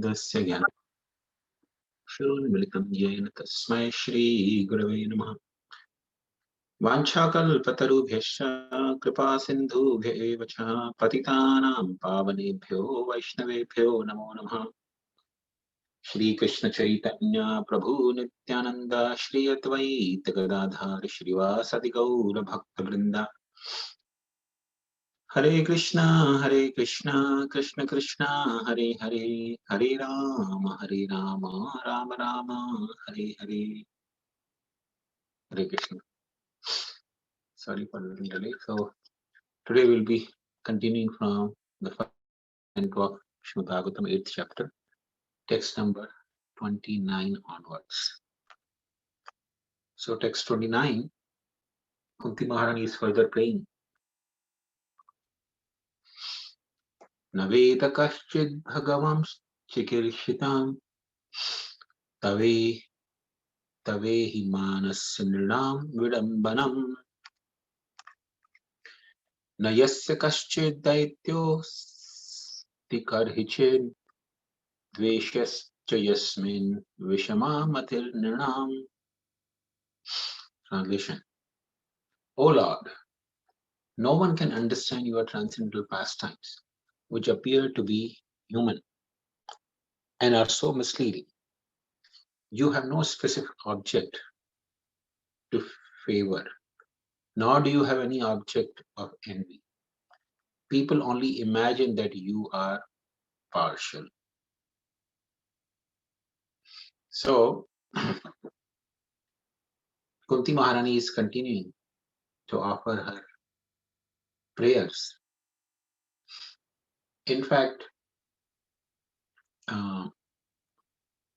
दस्य ज्ञानं शून्यमिलितं येन तस्मै श्रीगुरवे नमः। वाञ्छाकल्पतरुभ्यश्च कृपा सिन्धुभ्य एव च पतितानां पावनेभ्यो वैष्णवेभ्यो नमो नमः। श्रीकृष्ण चैतन्य प्रभु नित्यानंद श्री अद्वैत गदाधर श्रीवासदि गौर भक्तवृंद। हरे कृष्णा कृष्ण कृष्णा हरे हरे, हरे Ram Ram Ram Hare Hare. Hare Krishna. Sorry for the delay. So today we'll be continuing from the first canto of Srimad Bhagavatam, 8th chapter, text number 29 onwards. So text 29, Kunti Maharani is further praying. Naveta kaschid bhagavam chikirshitam tave tavehi manasya nrinam vidambanam nayasya kaschid daityo stikarhichid dveshascha yasmin vishamatir nrinam. Translation. O Lord, no one can understand your transcendental pastimes, which appear to be human and are so misleading. You have no specific object to favor, nor do you have any object of envy. People only imagine that you are partial. So, Kunti Maharani is continuing to offer her prayers. In fact,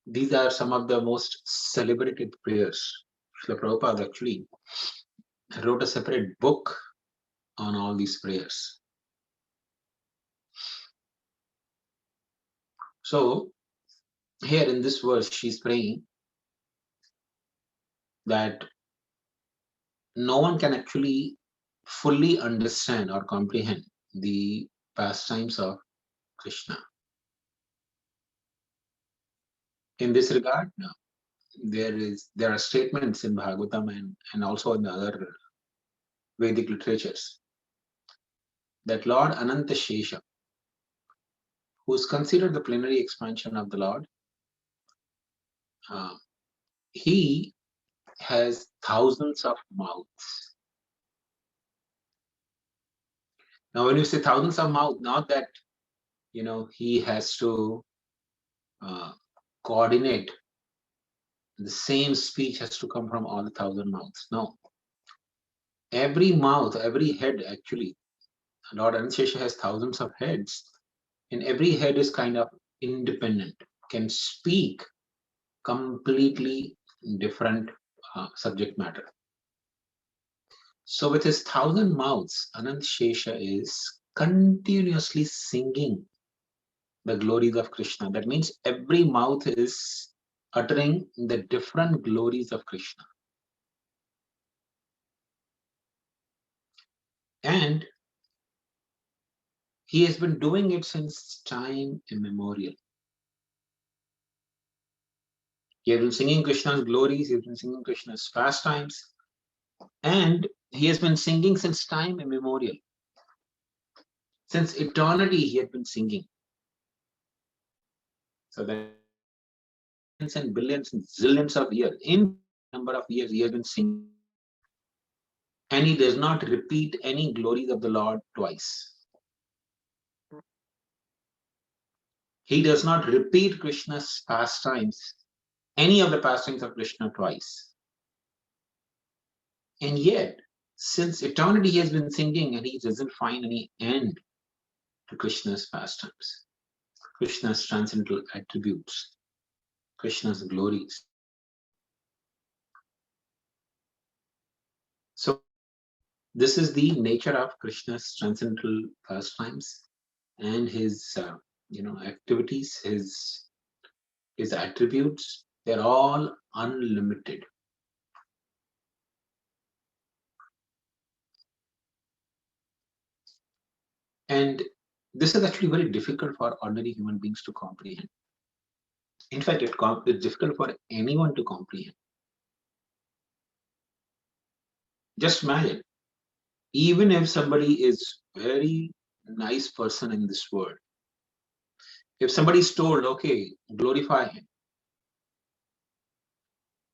these are some of the most celebrated prayers. Srila Prabhupada actually wrote a separate book on all these prayers. So, here in this verse, she's praying that no one can actually fully understand or comprehend the pastimes of Krishna. In this regard, there are statements in Bhagavatam and also in the other Vedic literatures that Lord Ananta Shesha, who is considered the plenary expansion of the Lord, he has thousands of mouths. Now, when you say thousands of mouths, not that he has to coordinate. The same speech has to come from all the 1,000 mouths. No. Every mouth, every head, actually, Lord Anantashesha has thousands of heads, and every head is kind of independent, can speak completely different subject matter. So with his 1,000 mouths, Anantashesha is continuously singing the glories of Krishna. That means every mouth is uttering the different glories of Krishna. And he has been doing it since time immemorial. He has been singing Krishna's glories, he has been singing Krishna's pastimes, and he has been singing since time immemorial. Since eternity, he had been singing. So that and billions and zillions of years, in number of years, he has been singing. And he does not repeat any glories of the Lord twice. He does not repeat Krishna's pastimes, any of the pastimes of Krishna twice. And yet, since eternity he has been singing and he doesn't find any end to Krishna's pastimes, Krishna's transcendental attributes, Krishna's glories. So this is the nature of Krishna's transcendental pastimes and his activities, his attributes. They're all unlimited. And this is actually very difficult for ordinary human beings to comprehend. In fact, it's difficult for anyone to comprehend. Just imagine, even if somebody is very nice person in this world, if somebody is told, okay, glorify him,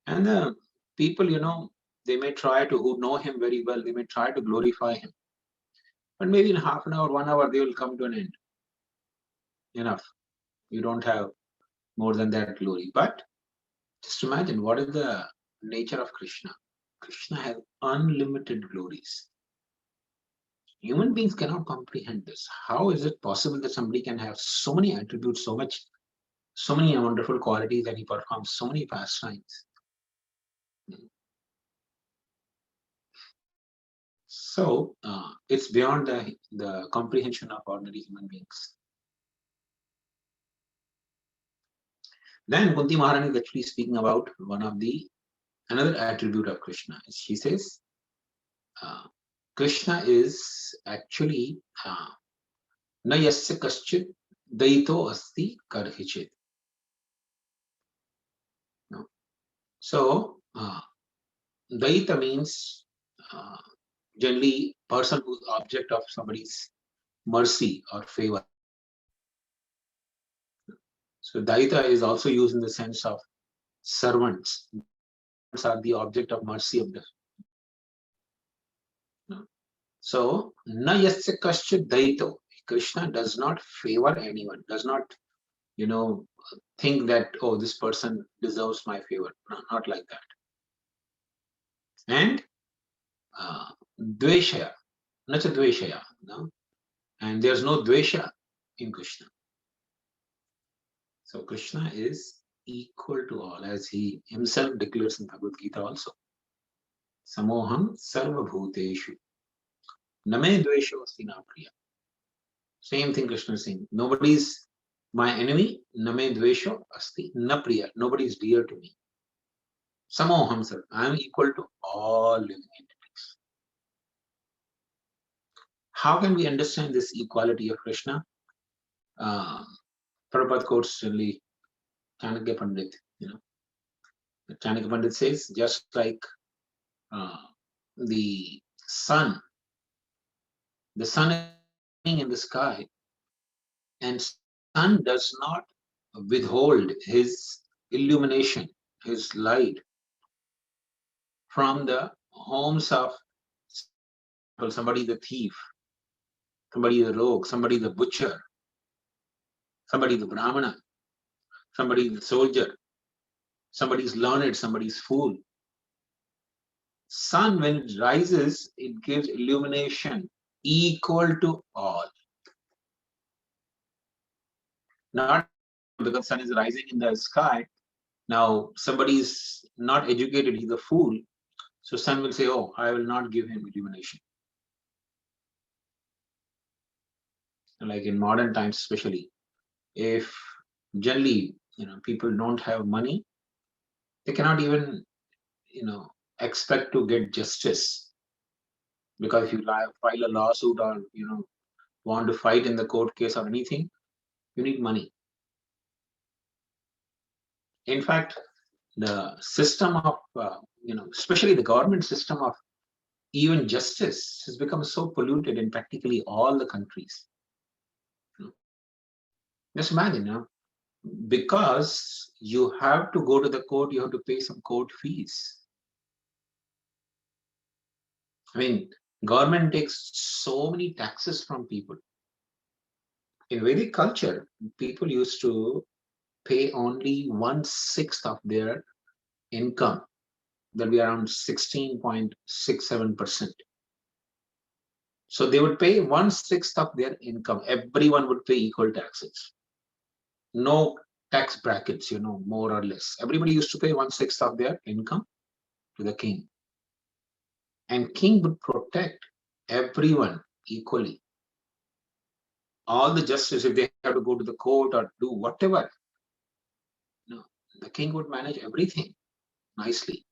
and the people, they may try to, who know him very well, they may try to glorify him, but maybe in half an hour, 1 hour, they will come to an end. Enough. You don't have more than that glory. But just imagine, what is the nature of Krishna? Krishna has unlimited glories. Human beings cannot comprehend this. How is it possible that somebody can have so many attributes, so many wonderful qualities, and he performs so many pastimes? So it's beyond the comprehension of ordinary human beings. Then Kunti Maharani is actually speaking about another attribute of Krishna. She says, Krishna is actually na yasya kaschit daito asti karhichit. No? So daita means generally person who's object of somebody's mercy or favor. So daita is also used in the sense of servants. Servants are the object of mercy of the. No? So na yasya kaschit daito. Krishna does not favor anyone, does not, think that, oh, this person deserves my favor. No, not like that. And dveshaya, nacha dveshaya, no? And there's no dvesha in Krishna. So Krishna is equal to all, as he himself declares in Bhagavad Gita also. Samoham sarva bhuteshu name dvesho asti na priya. Same thing Krishna is saying. Nobody's my enemy, name dvesho asti na priya. Nobody is dear to me. Samoham sarva. I am equal to all living entities. How can we understand this equality of Krishna? Prabhupada quotes only Chanakya Pandit. Chanakya Pandit says, just like the sun is in the sky, and sun does not withhold his illumination, his light from the homes of somebody the thief, somebody the rogue, somebody the butcher, somebody the brahmana, somebody the soldier, somebody's learned, somebody's fool. Sun, when it rises, it gives illumination equal to all. Not because sun is rising in the sky. Now somebody is not educated, he's a fool. So sun will say, oh, I will not give him illumination. Like in modern times, especially, if generally, people don't have money, they cannot even, expect to get justice. Because if you file a lawsuit or, want to fight in the court case or anything, you need money. In fact, the system of, especially the government system of even justice has become so polluted in practically all the countries. Just imagine, because you have to go to the court, you have to pay some court fees. I mean, government takes so many taxes from people. In Vedic culture, people used to pay only 1/6 of their income. That'll be around 16.67%. So they would pay 1/6 of their income. Everyone would pay equal taxes. No tax brackets, more or less. Everybody used to pay 1/6 of their income to the king. And king would protect everyone equally. All the justice, if they have to go to the court or do whatever, the king would manage everything nicely.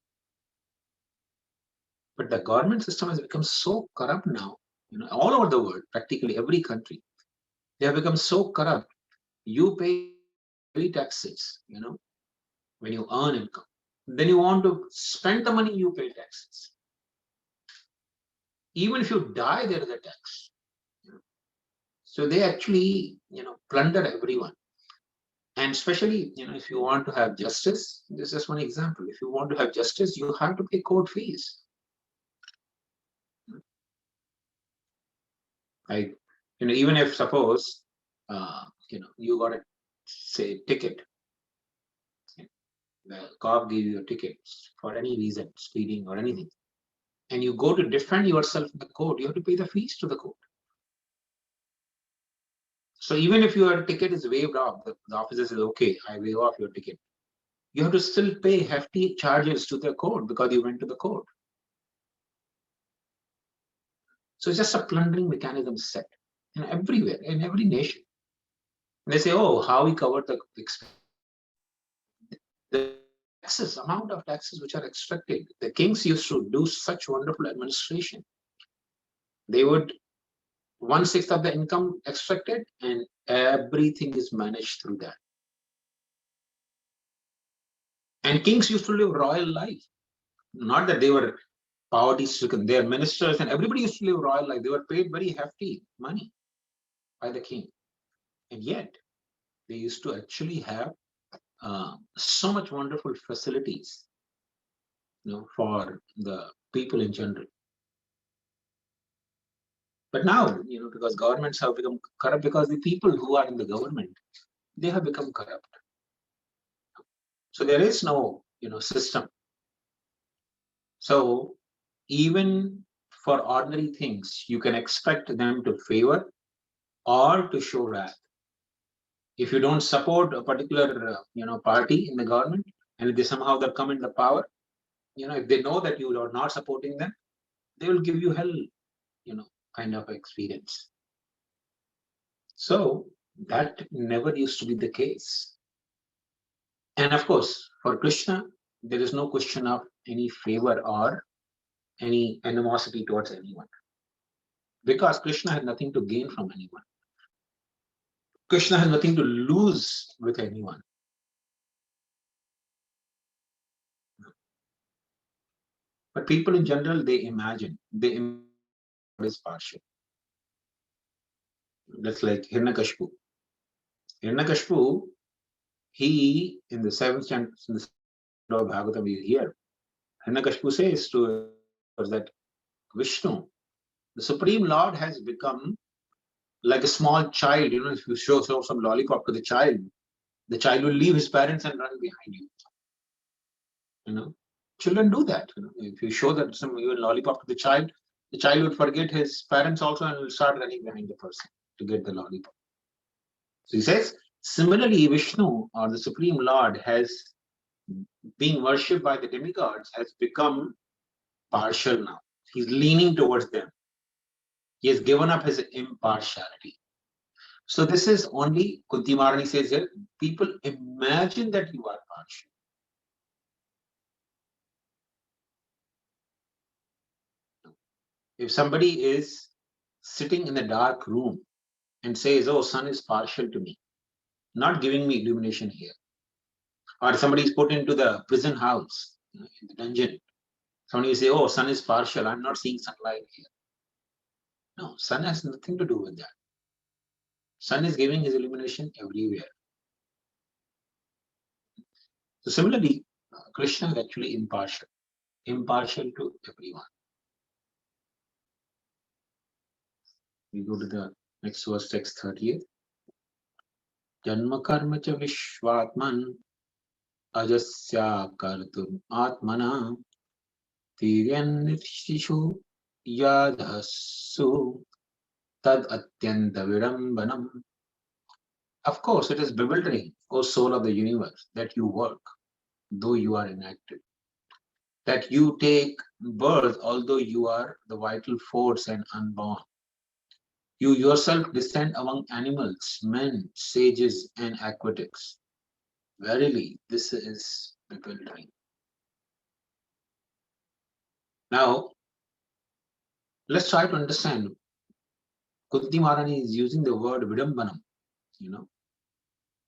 But the government system has become so corrupt now, all over the world, practically every country. They have become so corrupt. You pay pay taxes, when you earn income. Then you want to spend the money, you pay taxes. Even if you die, there is a tax. So they actually, plunder everyone. And especially, if you want to have justice, this is just one example. If you want to have justice, you have to pay court fees. Like, even if suppose, you got a, say, ticket, the cop gave you a ticket for any reason, speeding or anything, and you go to defend yourself in the court, you have to pay the fees to the court. So even if your ticket is waived off, the officer says, okay, I waive off your ticket, you have to still pay hefty charges to the court because you went to the court. So it's just a plundering mechanism set everywhere, in every nation. And they say, oh, how we covered the expense. The taxes, amount of taxes which are extracted. The kings used to do such wonderful administration. They would 1/6 of the income extracted, and everything is managed through that. And kings used to live royal life. Not that they were poverty stricken. Their ministers and everybody used to live royal life. They were paid very hefty money by the king. And yet, they used to actually have so much wonderful facilities, for the people in general. But now, because governments have become corrupt, because the people who are in the government, they have become corrupt. So there is no, system. So even for ordinary things, you can expect them to favor or to show wrath. If you don't support a particular, party in the government, and if they somehow that come into power, if they know that you are not supporting them, they will give you hell, kind of experience. So that never used to be the case. And of course, for Krishna, there is no question of any favor or any animosity towards anyone. Because Krishna has nothing to gain from anyone. Krishna has nothing to lose with anyone. But people in general, they imagine God is partial. That's like Hiranyakashipu. Hiranyakashipu, he, in the seventh chapter of Bhagavatam, you hear, Hiranyakashipu says to us that Vishnu, the Supreme Lord, has become like a small child. If you show some lollipop to the child will leave his parents and run behind you. Children do that. If you show that some even lollipop to the child would forget his parents also and will start running behind the person to get the lollipop. So he says, similarly, Vishnu, or the Supreme Lord, has being worshipped by the demigods, has become partial now. He's leaning towards them. He has given up his impartiality. So this is only, Kunti Maharani says here, people imagine that you are partial. If somebody is sitting in a dark room and says, oh, sun is partial to me, not giving me illumination here. Or somebody is put into the prison house, in the dungeon. Somebody say, oh, sun is partial, I'm not seeing sunlight here. No, sun has nothing to do with that. Sun is giving his illumination everywhere. So similarly, Krishna is actually impartial to everyone. We go to the next verse, text 38. Janma karma cha vishvatman ajasya kartum atmana tiryan nitshishu yadhasu tad atyanta vidambanam. Of course, it is bewildering, O soul of the universe, that you work, though you are inactive. That you take birth, although you are the vital force and unborn. You yourself descend among animals, men, sages, and aquatics. Verily, this is bewildering. Now, let's try to understand. Kunti Maharani is using the word vidambanam,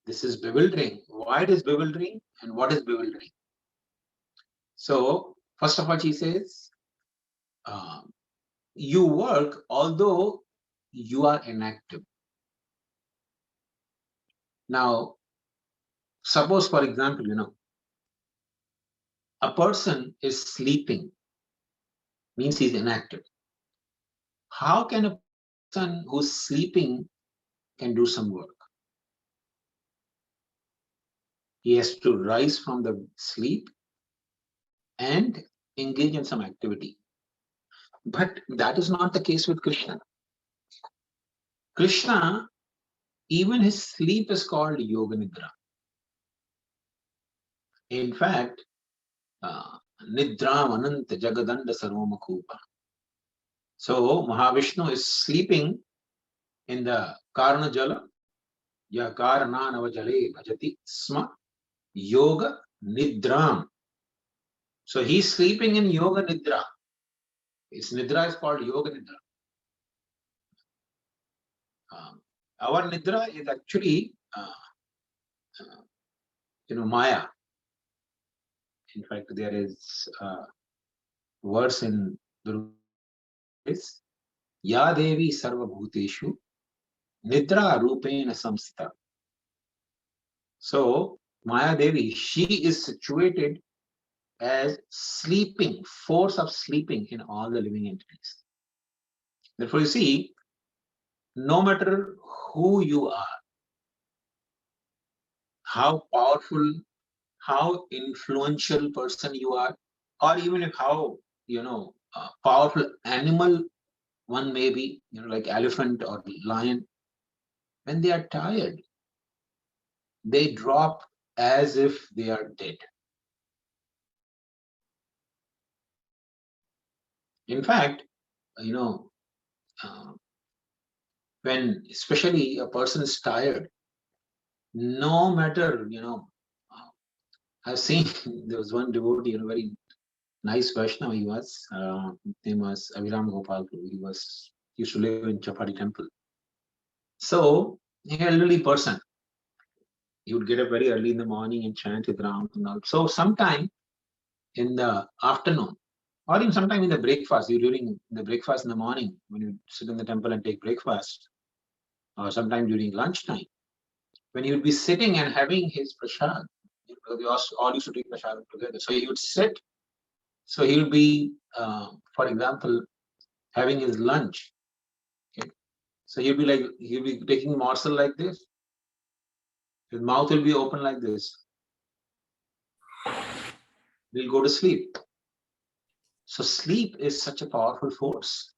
This is bewildering. Why it is bewildering and what is bewildering? So, first of all, she says, you work although you are inactive. Now, suppose, for example, a person is sleeping, means he's inactive. How can a person who's sleeping can do some work? He has to rise from the sleep and engage in some activity. But that is not the case with Krishna. Krishna, even his sleep is called Yoga Nidra. In fact, Nidra Ananta Jagadanda Sarvamakupa. So Mahavishnu is sleeping in the Karna Jala, Ya Karananava Jale Bhajati Sma Yoga Nidram. So he's sleeping in Yoga Nidra. His Nidra is called Yoga Nidra. Our Nidra is actually, Maya. In fact, there is a verse in Durga is Ya Devi Sarva Bhuteshu Nidra Rupena Samstha. So Maya Devi, she is situated as sleeping, force of sleeping in all the living entities. Therefore, you see, no matter who you are, how powerful, how influential person you are, or even if how powerful animal one may be, like elephant or lion, when they are tired, they drop as if they are dead. In fact, when especially a person is tired, no matter, I've seen there was one devotee, very nice Vaishnava he was, name was Aviram Gopal. He used to live in Chapati temple. So, an elderly person, he would get up very early in the morning and chant with Ram and all. So, sometime in the afternoon, or even sometime in the breakfast, during the breakfast in the morning, when you sit in the temple and take breakfast, or sometime during lunchtime, when he would be sitting and having his prasad, we all used to take prasad together. So he would sit. So he would be, for example, having his lunch. Okay? So he'll be taking a morsel like this. His mouth will be open like this. He'll go to sleep. So sleep is such a powerful force.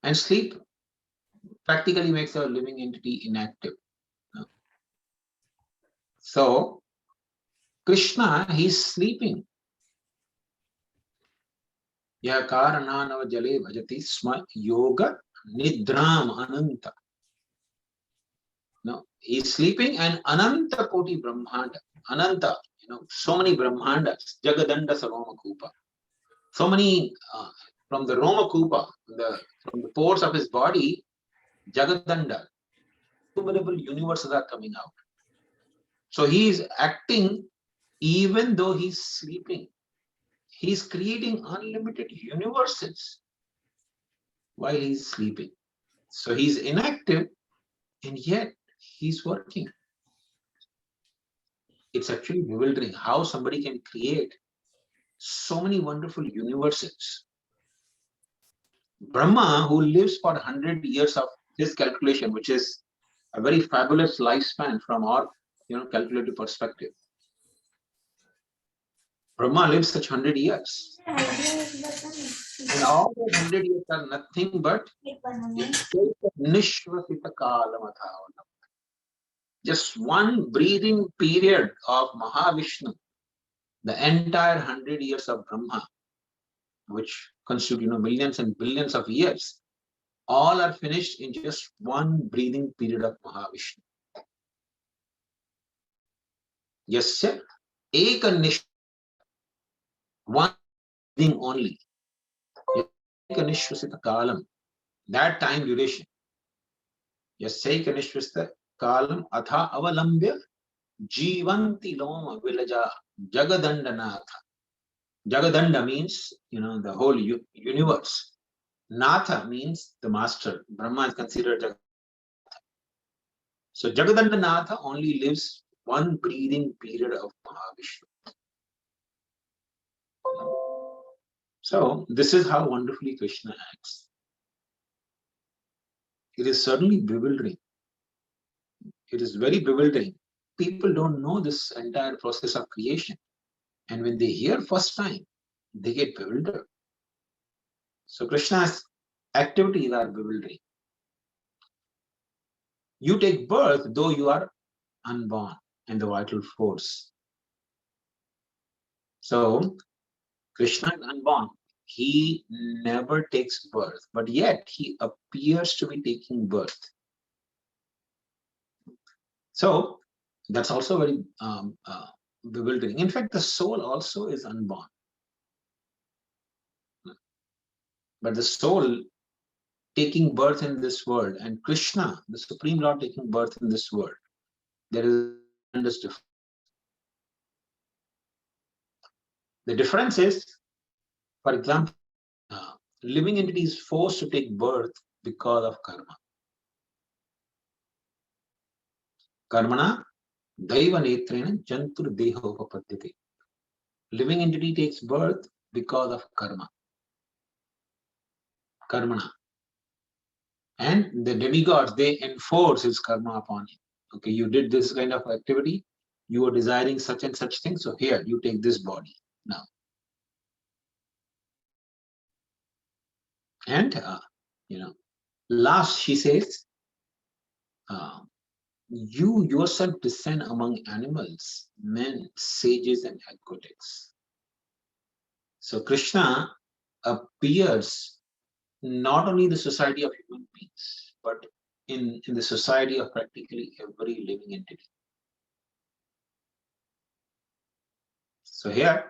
And sleep practically makes a living entity inactive. So Krishna, he's sleeping. Ya karananava jale bhajati sma yoga nidram ananta. No, he's sleeping and ananta koti brahmanda. Ananta, so many brahmandas, jagadanda sarvamakupa. So many from the Romakupa, from the pores of his body, jagadanda, innumerable universes are coming out. So he is acting even though he's sleeping. He's creating unlimited universes while he's sleeping. So he's inactive and yet he's working. It's actually bewildering how somebody can create so many wonderful universes. Brahma, who lives for 100 years of his calculation, which is a very fabulous lifespan from our calculated perspective. Brahma lives such 100 years. And all those 100 years are nothing but just one breathing period of Mahavishnu. The entire 100 years of Brahma, which constitute millions and billions of years, all are finished in just one breathing period of Mahavishnu. Yasya eka nishvara, one breathing only. Eka nishvasita kalam, that time duration. Yasyaika nishvasta kalam atha avalambya jivanti loma vilaja jagadandanatha. Jagadanda means, the whole universe. Natha means the master. Brahma is considered Jagadanda. So Jagadandanatha only lives one breathing period of Mahavishnu. So this is how wonderfully Krishna acts. It is certainly bewildering. It is very bewildering. People don't know this entire process of creation. And when they hear first time, they get bewildered. So Krishna's activities are bewildering. You take birth, though you are unborn, and the vital force. So Krishna is unborn. He never takes birth, but yet he appears to be taking birth. So that's also very bewildering. In fact, the soul also is unborn. But the soul taking birth in this world and Krishna, the Supreme Lord, taking birth in this world, there is a tremendous difference. The difference is, for example, living entity is forced to take birth because of karma. Karmana daiva netrena jantur deho upapadyate. Living entity takes birth because of karma. Karmana. And the demigods, they enforce his karma upon him. Okay, you did this kind of activity, you were desiring such and such thing, so here, you take this body now. And, last she says, you yourself descend among animals, men, sages, and aquatics. So Krishna appears not only in the society of human beings, but in the society of practically every living entity. So here,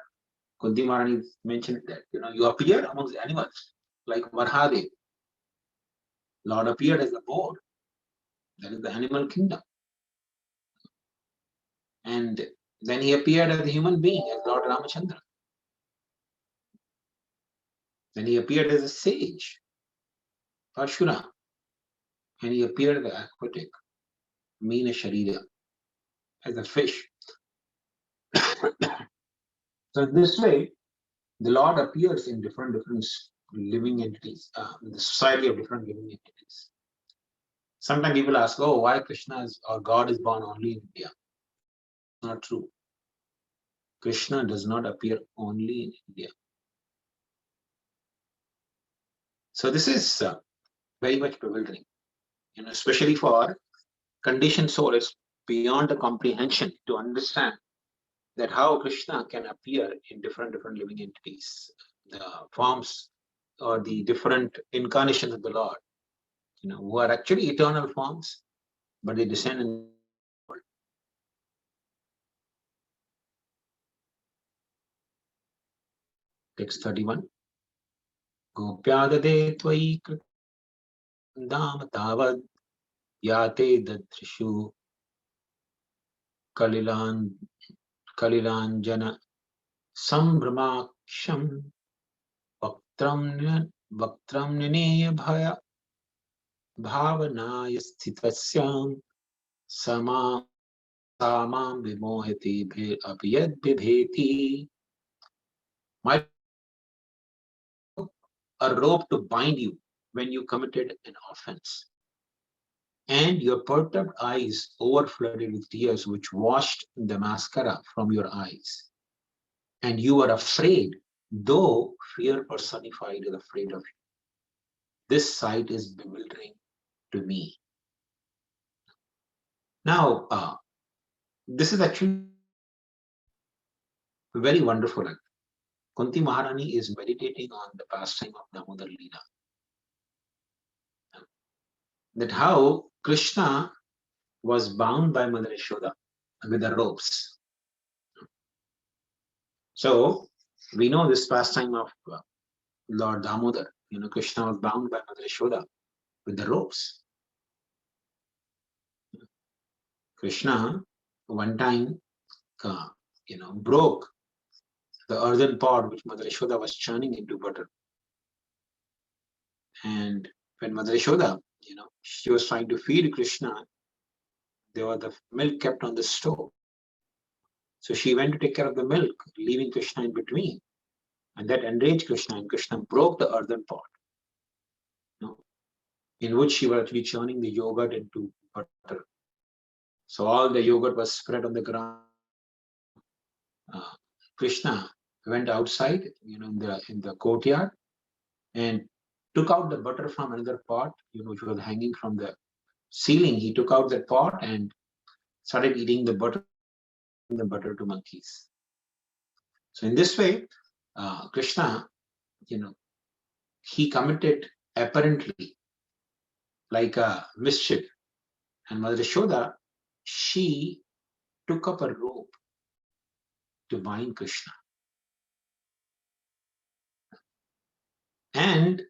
Kunti Maharani mentioned that, you appear amongst the animals, like Varhadev. Lord appeared as a boar. That is the animal kingdom. And then he appeared as a human being, as Lord Ramachandra. Then he appeared as a sage, Parshura. And he appeared as the aquatic, Meena Sharira, as a fish. So this way, the Lord appears in different living entities, in the society of different living entities. Sometimes people ask, oh, why Krishna or God is born only in India? Not true. Krishna does not appear only in India. So this is very much bewildering, especially for conditioned soul. It's beyond the comprehension to understand that how Krishna can appear in different living entities, the forms or the different incarnations of the Lord, who are actually eternal forms, but they descend in the world. Text 31. Gopyadade tvai dam tavad yate dadrishu kalilanjana sambrahmaksham vaktram nineya bhaya bhavanaya stitasyam samam vimohati apiyad bibheti. My a rope to bind you when you committed an offense, and your perturbed eyes overflooded with tears which washed the mascara from your eyes, and you were afraid, though fear personified is afraid of you. This sight is bewildering to me. Now, this is actually very wonderful. Kunti Maharani is meditating on the pastime of Damodar Leela. That how Krishna was bound by Mother Yashoda with the ropes. So we know this pastime of Lord Damodar. Krishna was bound by Mother Yashoda with the ropes. Krishna one time, broke the earthen pot which Mother Yashoda was churning into butter. And when Mother Yashoda, she was trying to feed Krishna, there was the milk kept on the stove. So she went to take care of the milk, leaving Krishna in between. And that enraged Krishna, and Krishna broke the earthen pot, in which she was actually churning the yogurt into butter. So all the yogurt was spread on the ground. Krishna went outside, in the courtyard, and took out the butter from another pot, which was hanging from the ceiling. He took out that pot and started eating the butter to monkeys. So in this way, Krishna, he committed apparently like a mischief, and Mother Yashoda, she took up a rope to bind Krishna. And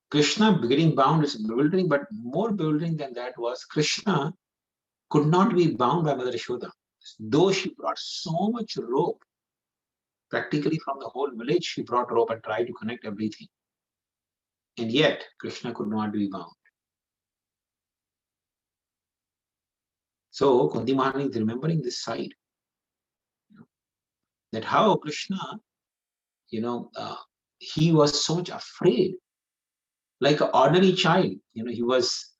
Krishna getting bound is bewildering, but more bewildering than that was Krishna could not be bound by Mother Yashoda. Though she brought so much rope, practically from the whole village, she brought rope and tried to connect everything. And yet, Krishna could not be bound. So, Kunti Mahani is remembering this side. That how Krishna, he was so much afraid. Like an ordinary child, he was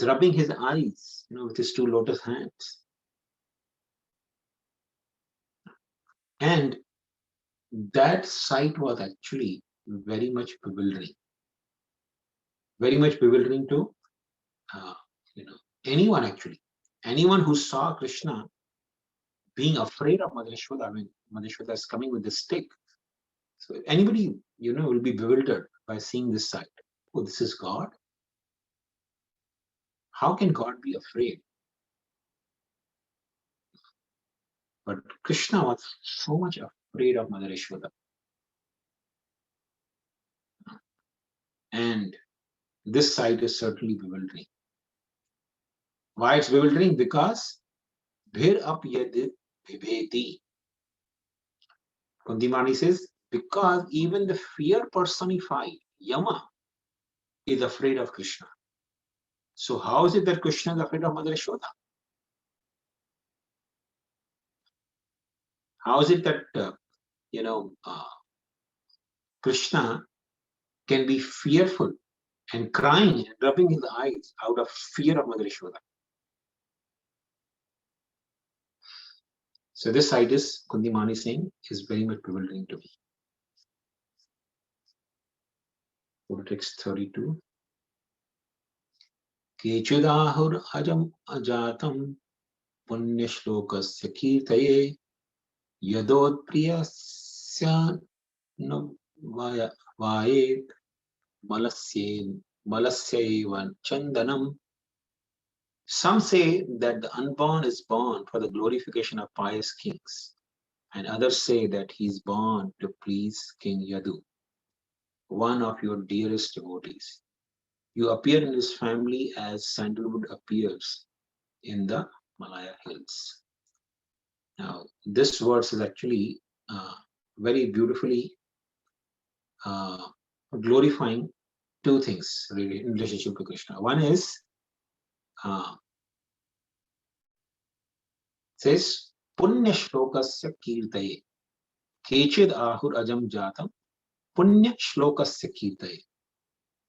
rubbing his eyes, with his two lotus hands. And that sight was actually very much bewildering. Very much bewildering to, anyone actually. Anyone who saw Krishna being afraid of Mother Yashoda, Mother Yashoda is coming with the stick. So anybody, will be bewildered by seeing this sight. Oh, this is God? How can God be afraid? But Krishna was so much afraid of Mother Yashoda. And this sight is certainly bewildering. Why it's bewildering? Because Bhir ap yad vibheti. Kunti Mahani says, because even the fear personified, Yama, is afraid of Krishna. So how is it that Krishna is afraid of Mother Yashoda? How is it that, Krishna can be fearful and crying and rubbing his eyes out of fear of Mother Yashoda? So this sight is, Kunti Mahani saying, is very much bewildering to me. Go to text 32. Kechudahur ajam ajatam punya shlokasya kirtaye yadod priyasya vayet malasya chandanam. Some say that the unborn is born for the glorification of pious kings, and others say that he is born to please King Yadu, one of your dearest devotees. You appear in his family as sandalwood appears in the Malaya hills. Now, this verse is actually very beautifully glorifying two things really in relationship to Krishna. One is, says, Punya shlokasya kirtaye. Kechid ahur ajam jatam. Punya shlokasya kirtaye.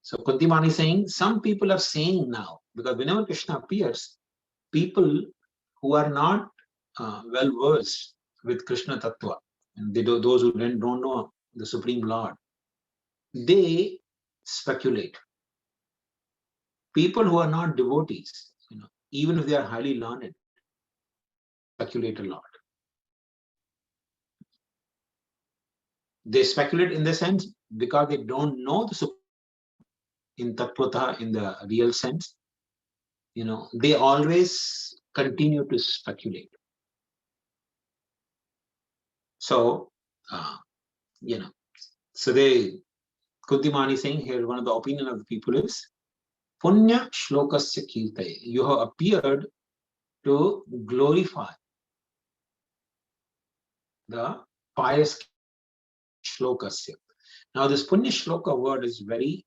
So Kunti Mahani is saying, some people are saying now, because whenever Krishna appears, people who are not well versed with Krishna Tattva, and those who don't know the Supreme Lord, they speculate. People who are not devotees, even if they are highly learned, speculate a lot. They speculate in the sense because they don't know the Supreme in Tattvata, in the real sense. They always continue to speculate. So, so Kunti Mahani saying here, one of the opinion of the people is, Punya shlokasya kirtaye. You have appeared to glorify the pious shlokasya. Now, this punya shloka word is very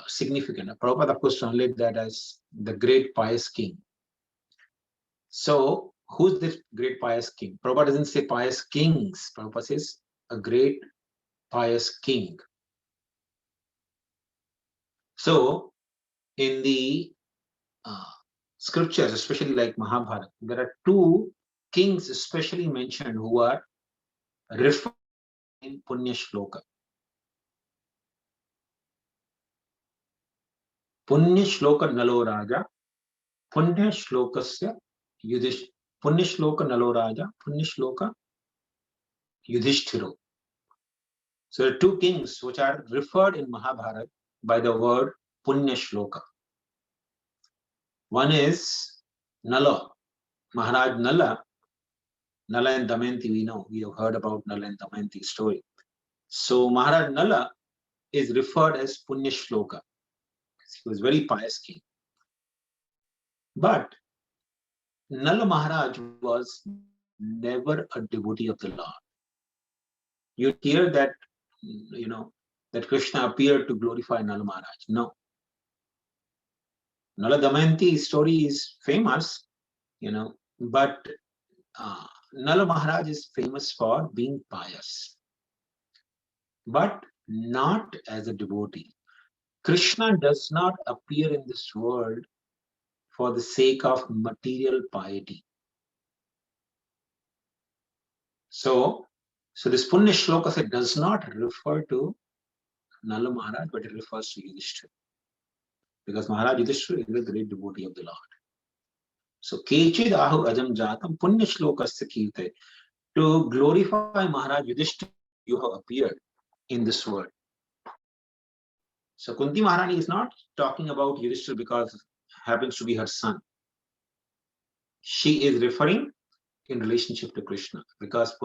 significant. Prabhupada, of course, translate that as the great pious king. So, who's this great pious king? Prabhupada doesn't say pious kings. Prabhupada says a great pious king. So, in the scriptures, especially like Mahabharata, there are two kings especially mentioned who are referred in Punya Shloka. Punya Shloka Nalo Raja, Punya Shlokasya Yudhish, Punya Shloka Nalo Raja, Punya Shloka Yudhishthiro. So there are two kings which are referred in Mahabharata by the word Punya Shloka. One is Nala, Maharaj Nala. Nala and Damayanti, we know, we have heard about Nala and Damayanti story. So Maharaj Nala is referred as Punya Shloka. He was very pious king. But Nala Maharaj was never a devotee of the Lord. You hear that, that Krishna appeared to glorify Nala Maharaj. No. Nala Damayanti story is famous, but Nala Maharaj is famous for being pious, but not as a devotee. Krishna does not appear in this world for the sake of material piety. So this Punya Shloka does not refer to Nala Maharaj, but it refers to Yudhishthira. Because Maharaj Yudhishthira is a great devotee of the Lord. So Kechid Ahu Ajam Jatam Punya Shlokasya Kirte. To glorify Maharaj Yudhishthira, you have appeared in this world. So Kunti Maharani is not talking about Yudhishthira because it happens to be her son. She is referring in relationship to Krishna because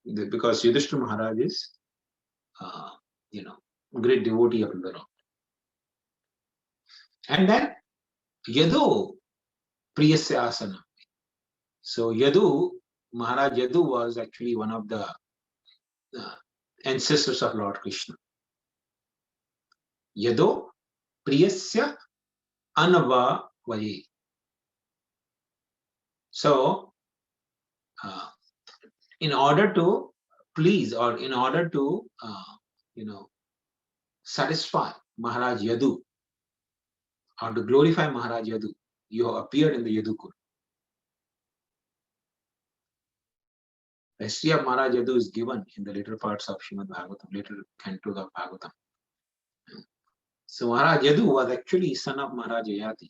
Yudhishthira Maharaj is, great devotee of the Lord. And then Yadu Priyasya Asana. So Yadu, Maharaj Yadu was actually one of the ancestors of Lord Krishna. Yado Priyasya Anavavaye. So, in order to please or in order to, satisfy Maharaj Yadu or to glorify Maharaj Yadu, you have appeared in the Yadukul. The history of Maharaj Yadu is given in the later parts of Srimad Bhagavatam, later cantos of Bhagavatam. So Maharaj Yadu was actually son of Maharaj Yayati.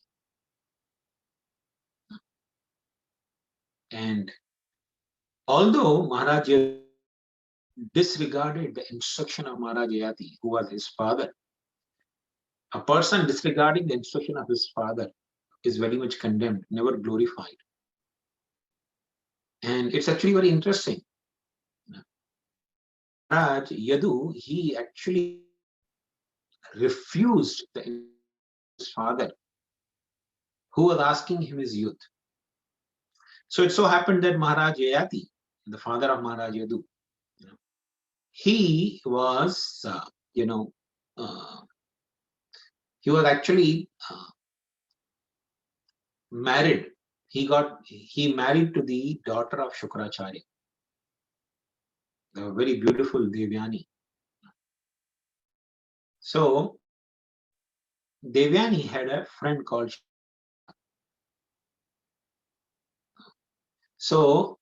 And although Maharaj Yadu disregarded the instruction of Maharaj Yayati, who was his father, a person disregarding the instruction of his father is very much condemned, never glorified. And it's actually very interesting. Maharaj Yadu, he actually refused his father, who was asking him his youth. So it so happened that Maharaj Yayati, the father of Maharaj Yadu, he was, he was actually married. He married to the daughter of Shukracharya, the very beautiful Devyani. So Devyani had a friend called. So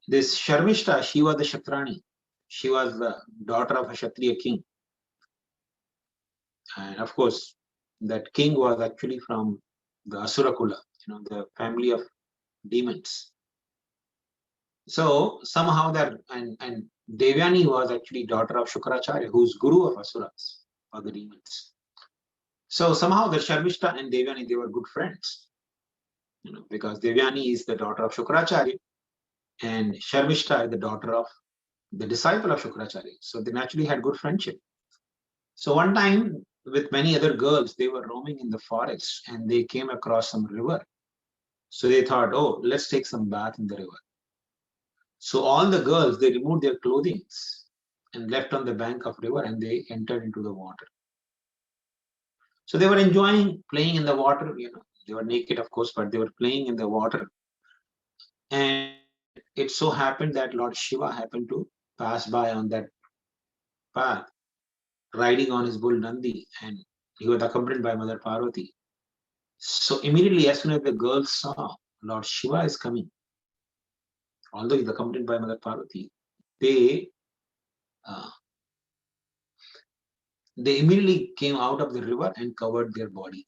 this Sharmishta, she was the Kshatrani. She was the daughter of a Kshatriya king. And of course, that king was actually from the Asura Kula, the family of demons. So somehow that, and Devyani was actually daughter of Shukracharya, who's guru of Asuras, or the demons. So somehow the Sharmishta and Devyani, they were good friends, because Devyani is the daughter of Shukracharya, and Sharmishta is the daughter of the disciple of Shukracharya. So they naturally had good friendship. So one time, with many other girls, they were roaming in the forest and they came across some river. So they thought, oh, let's take some bath in the river. So all the girls, they removed their clothing and left on the bank of river, and they entered into the water. So they were enjoying playing in the water, they were naked, of course, but they were playing in the water. And it so happened that Lord Shiva happened to pass by on that path, riding on his bull Nandi, and he was accompanied by Mother Parvati. So immediately, as soon as the girls saw Lord Shiva is coming, although he's accompanied by Mother Parvati, they uh, they immediately came out of the river and covered their body.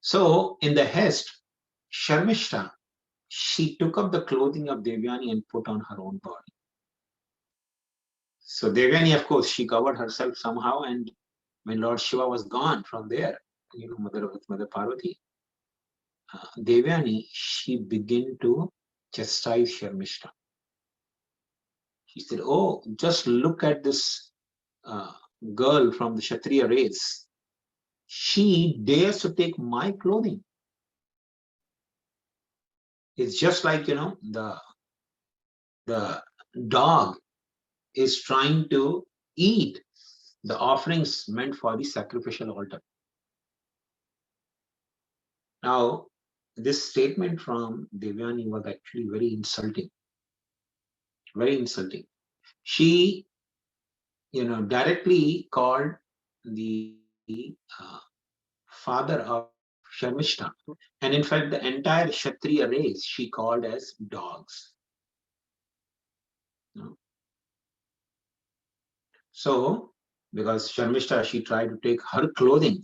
So in the haste, Sharmishta, she took up the clothing of Devyani and put on her own body. So Devyani, of course, she covered herself somehow, and when Lord Shiva was gone from there, Mother Parvati, Devyani, she began to chastise Sharmishta. She said, oh, just look at this girl from the Kshatriya race. She dares to take my clothing. It's just like, the dog is trying to eat the offerings meant for the sacrificial altar. Now, this statement from Devyani was actually very insulting. Very insulting. She, directly called the father of Sharmishta. And in fact, the entire Kshatriya race she called as dogs. So, because Sharmishta, she tried to take her clothing,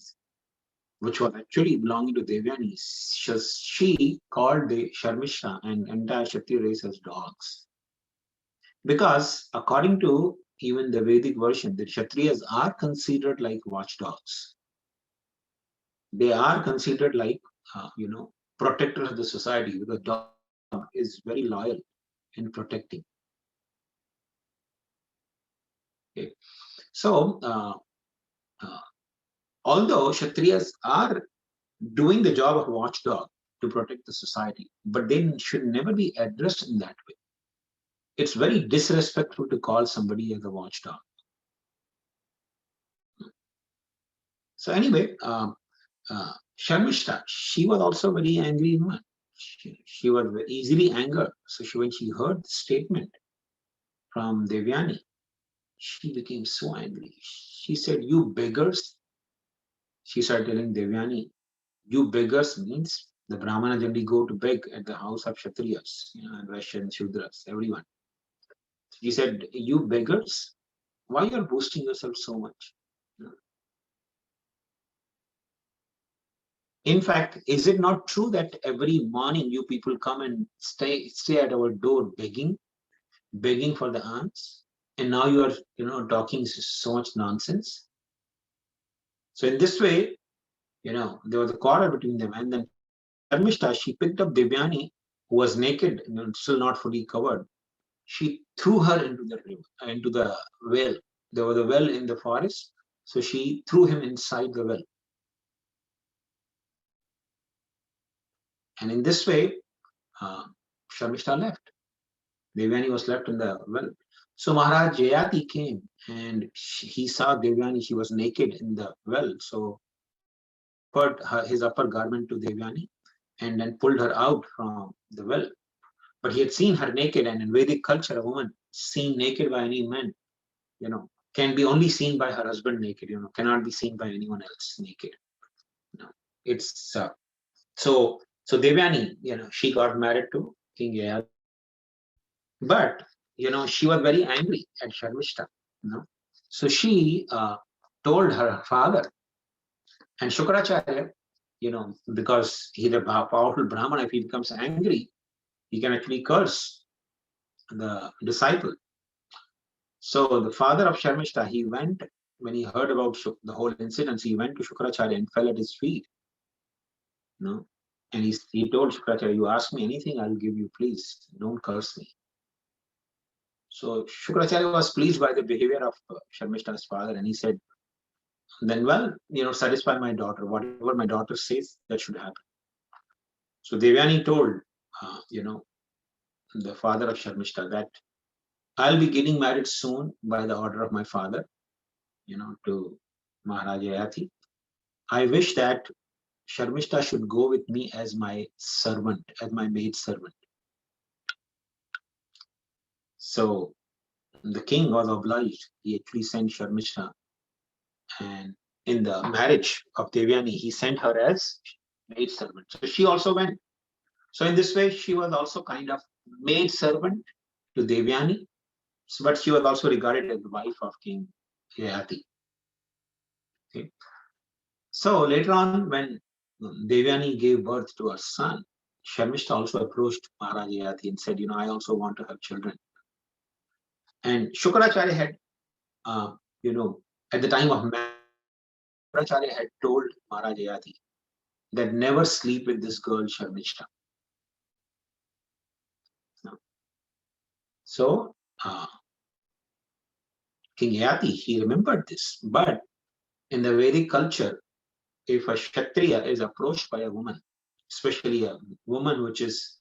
which was actually belonging to Devyani, she called the Sharmishta and entire Kshatriya race as dogs. Because according to even the Vedic version, the Kshatriyas are considered like watchdogs. They are considered like, protectors of the society, because dog is very loyal in protecting. Okay. So, although Kshatriyas are doing the job of watchdog to protect the society, but they should never be addressed in that way. It's very disrespectful to call somebody as a watchdog. So anyway, Sharmishta, she was also very angry woman. She was easily angered. So when she heard the statement from Devyani, she became so angry. She said, you beggars. She started telling Devyani, you beggars means the Brahmana generally go to beg at the house of Kshatriyas, and Vaishyas, Shudras, everyone. She said, you beggars, why you are boasting yourself so much? In fact, is it not true that every morning you people come and stay at our door begging for the alms? And now you are, talking so much nonsense. So in this way, there was a quarrel between them. And then Sharmishta, she picked up Devyani, who was naked, still not fully covered. She threw her into the river, into the well. There was a well in the forest, so she threw him inside the well. And in this way, Sharmishta left. Devyani was left in the well. So Maharaj Jayati came and he saw Devyani, she was naked in the well. So put his upper garment to Devyani and then pulled her out from the well. But he had seen her naked, and in Vedic culture, a woman seen naked by any man, can be only seen by her husband naked, cannot be seen by anyone else naked. It's so Devyani, she got married to King Yayati. But she was very angry at Sharmishta. So she told her father, and Shukracharya, because he's a powerful Brahmana, if he becomes angry, he can actually curse the disciple. So the father of Sharmishta, he went, when he heard about the whole incident, he went to Shukracharya and fell at his feet. And he told Shukracharya, you ask me anything, I'll give you, please, don't curse me. So Shukracharya was pleased by the behavior of Sharmishta's father, and he said, then, well, satisfy my daughter. Whatever my daughter says, that should happen. So Devyani told, the father of Sharmishta that I'll be getting married soon by the order of my father, to Maharaj Yayati. I wish that Sharmishta should go with me as my servant, as my maid servant. So the king was obliged. He actually sent Sharmishta, and in the marriage of Devyani, he sent her as maid servant. So she also went. So in this way, she was also kind of maid servant to Devyani, but she was also regarded as the wife of King Yayati. Okay. So later on, when Devyani gave birth to her son, Sharmishta also approached Maharaj Yayati and said, I also want to have children. And Shukracharya had, at the time of marriage, Shukracharya had told Maharaj Yayati that never sleep with this girl Sharmishta. So King Yayati, he remembered this. But in the Vedic culture, if a Kshatriya is approached by a woman, especially a woman which is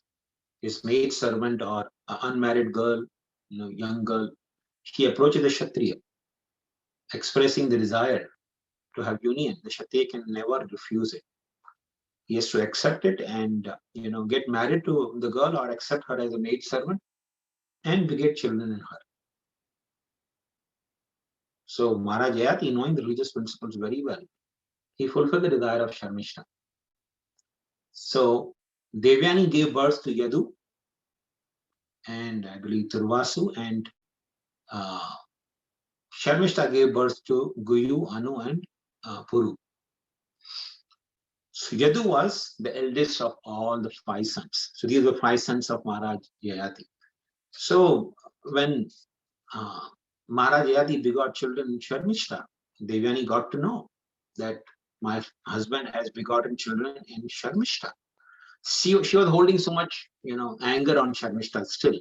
his maid servant or an unmarried girl, young girl, she approaches the Kshatriya, expressing the desire to have union. The Kshatriya can never refuse it. He has to accept it and get married to the girl or accept her as a maid servant and beget children in her. So Maharaj Yayati, knowing the religious principles very well, he fulfilled the desire of Sharmishta. So Devyani gave birth to Yadu and I believe Turvasu, and Sharmishta gave birth to Guyu, Anu, and Puru. So Yadu was the eldest of all the 5 sons. So these were 5 sons of Maharaj Yayati. So when Maharaj Yayati begot children in Sharmishta, Devyani got to know that my husband has begotten children in Sharmishta. She was holding so much, anger on Sharmishta still.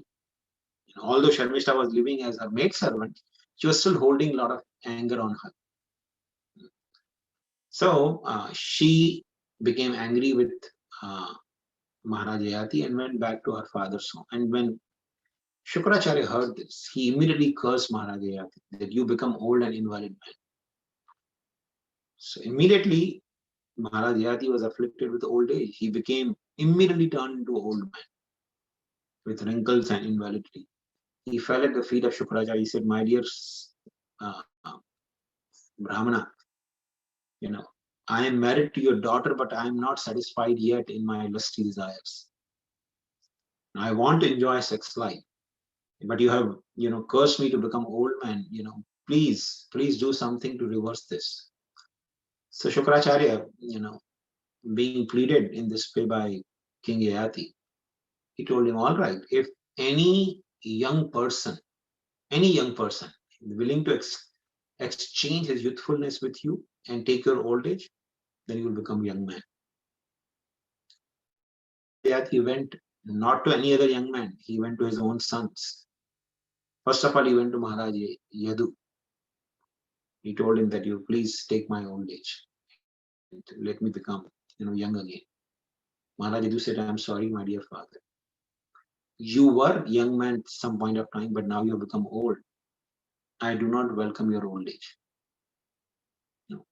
Although Sharmishta was living as her maidservant, she was still holding a lot of anger on her. So she became angry with Maharaj Yayati and went back to her father's home. And when Shukracharya heard this, he immediately cursed Maharaj Yayati that you become old and invalid man. So immediately Maharaj Yayati was afflicted with old age. He became immediately turned into an old man with wrinkles and invalidity. He fell at the feet of Shukracharya. He said, my dear Brahmana, I am married to your daughter, but I am not satisfied yet in my lusty desires. I want to enjoy sex life, but you have, cursed me to become old man. Please do something to reverse this. So Shukracharya, being pleaded in this way by King Yayati, he told him, all right, if any young person willing to exchange his youthfulness with you and take your old age, then you will become a young man. He went not to any other young man, he went to his own sons. First of all, he went to Maharaj Yadu. He told him that you please take my old age and let me become young again. Maharaj Yadu said, I'm sorry, my dear father. You were young man at some point of time, but now you have become old. I do not welcome your old age. No.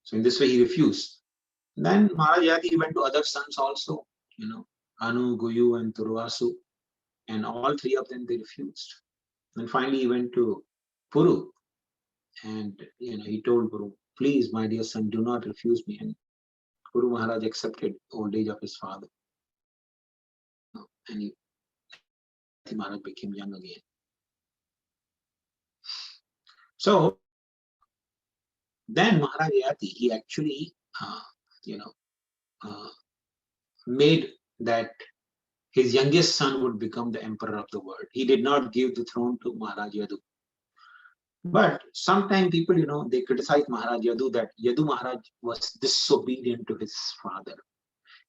So in this way, he refused. Then Maharaj Yadu went to other sons also, Anu, Guyu, and Turvasu, and all 3 of them they refused. And finally, he went to Puru, and he told Puru, please, my dear son, do not refuse me. And Puru Maharaj accepted old age of his father, and Maharaj became young again. So then Maharaj Yayati, he actually, made that his youngest son would become the emperor of the world. He did not give the throne to Maharaj Yadu. But sometimes people, they criticize Maharaj Yadu that Yadu Maharaj was disobedient to his father.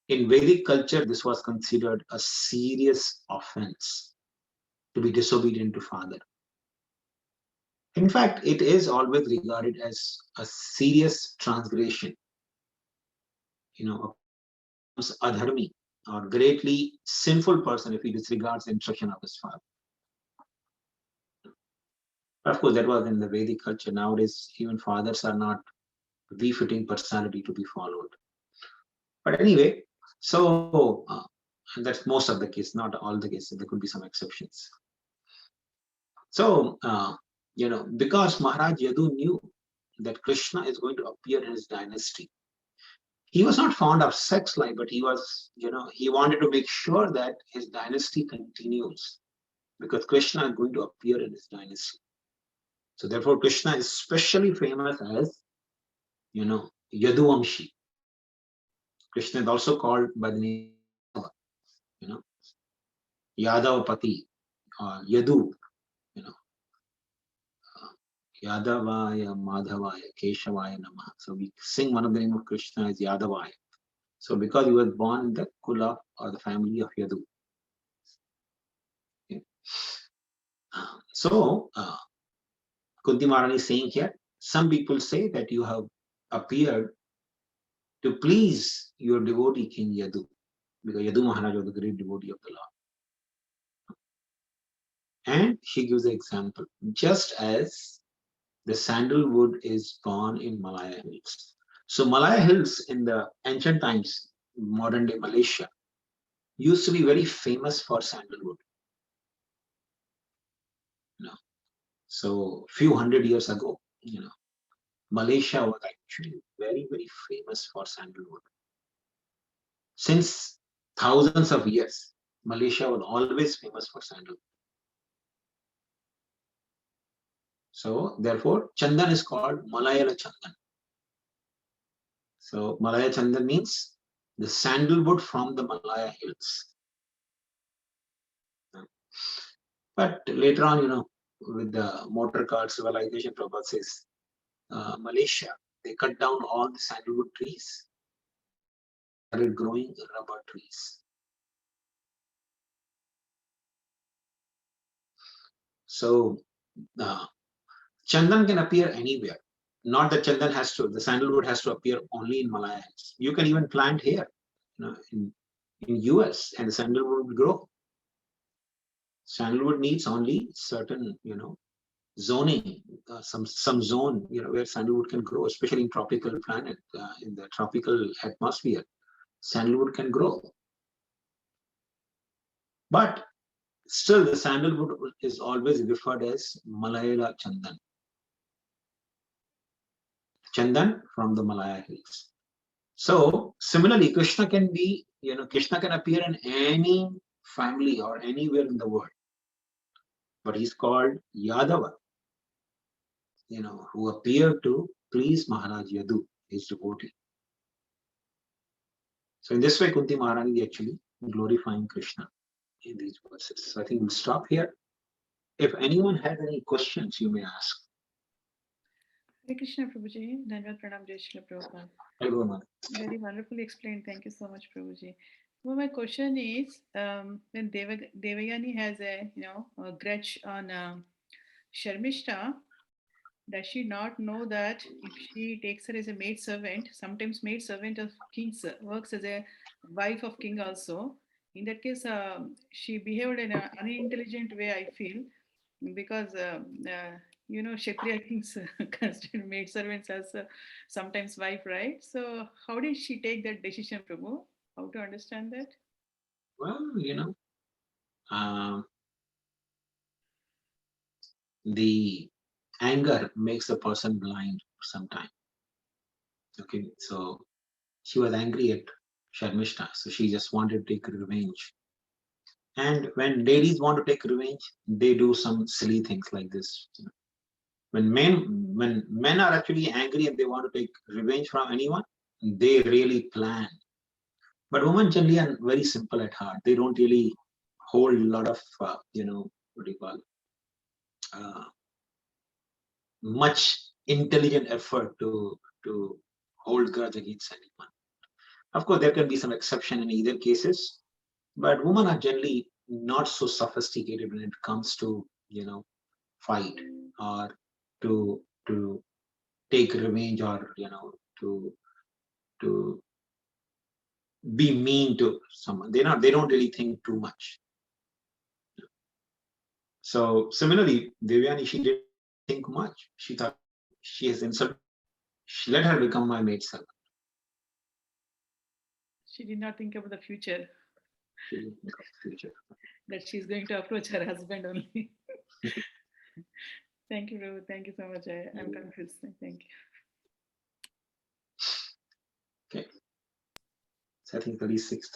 In Vedic culture, this was considered a serious offense to be disobedient to father. In fact, it is always regarded as a serious transgression. adharmi or greatly sinful person if he disregards the instruction of his father. Of course, that was in the Vedic culture. Nowadays, even fathers are not befitting personality to be followed. But anyway, so and that's most of the case, not all the cases. There could be some exceptions. So, because Maharaj Yadu knew that Krishna is going to appear in his dynasty, he was not fond of sex life, but he was, he wanted to make sure that his dynasty continues because Krishna is going to appear in his dynasty. So therefore, Krishna is especially famous as, Yaduvamshi. Krishna is also called by the name Yadava, Yadavapati, or Yadu, Yadavaya, Madhavaya, Keshavaya Namah. So we sing one of the name of Krishna as Yadavaya. So because he was born in the Kula or the family of Yadu. Okay. So Kunti Maharani is saying here, some people say that you have appeared to please your devotee King Yadu, because Yadu Maharaj was the great devotee of the Lord. And she gives an example, just as the sandalwood is born in Malaya Hills. So Malaya Hills in the ancient times, modern day Malaysia, used to be very famous for sandalwood. So few hundred years ago, Malaysia was actually very, very famous for sandalwood. Since thousands of years, Malaysia was always famous for sandalwood. So therefore, Chandan is called Malayala Chandan. So Malaya Chandan means the sandalwood from the Malaya hills. But later on, with the motor car civilization, Prabhupada says, Malaysia, they cut down all the sandalwood trees, started growing rubber trees. So Chandan can appear anywhere. Not that Chandan the sandalwood has to appear only in Malaya Hills. You can even plant here, in US, and the sandalwood will grow. Sandalwood needs only certain, zoning, some zone, where sandalwood can grow, especially in tropical planet, in the tropical atmosphere. Sandalwood can grow. But still, the sandalwood is always referred as Malayala Chandan. Chandan from the Malaya Hills. So similarly, Krishna can appear in any family or anywhere in the world. But he's called Yadava, who appeared to please Maharaj Yadu, his devotee. So in this way, Kunti Maharani is actually glorifying Krishna in these verses. So I think we'll stop here. If anyone has any questions, you may ask. Hare Krishna Prabhuji, Dhanavad Pranam Jai Shri Prabhupada. Very wonderfully explained. Thank you so much, Prabhuji. Well, my question is, when Devayani has a grudge on Sharmishta, does she not know that if she takes her as a maid servant, sometimes maid servant of kings works as a wife of king also. In that case, she behaved in an unintelligent way, I feel, because Kshatriya kings consider maid servants as sometimes wife, right? So how did she take that decision, Prabhu? How to understand that? Well, the anger makes a person blind sometimes. Okay, so she was angry at Sharmishta, so she just wanted to take revenge. And when ladies want to take revenge, they do some silly things like this. When men are actually angry and they want to take revenge from anyone, they really plan. But women generally are very simple at heart. They don't really hold a lot of, what do you call, much intelligent effort to hold grudge against anyone. Of course, there can be some exception in either cases, but women are generally not so sophisticated when it comes to fight or to take revenge or to be mean to someone. They don't really think too much. So similarly, Devyani, she didn't think much. She thought she has insulted. Let her become my maid servant. She did not think about the future. She didn't think of the future. That she's going to approach her husband only. Thank you, Prabhu. Thank you so much. I'm confused. Thank you. Okay. So I think 36th.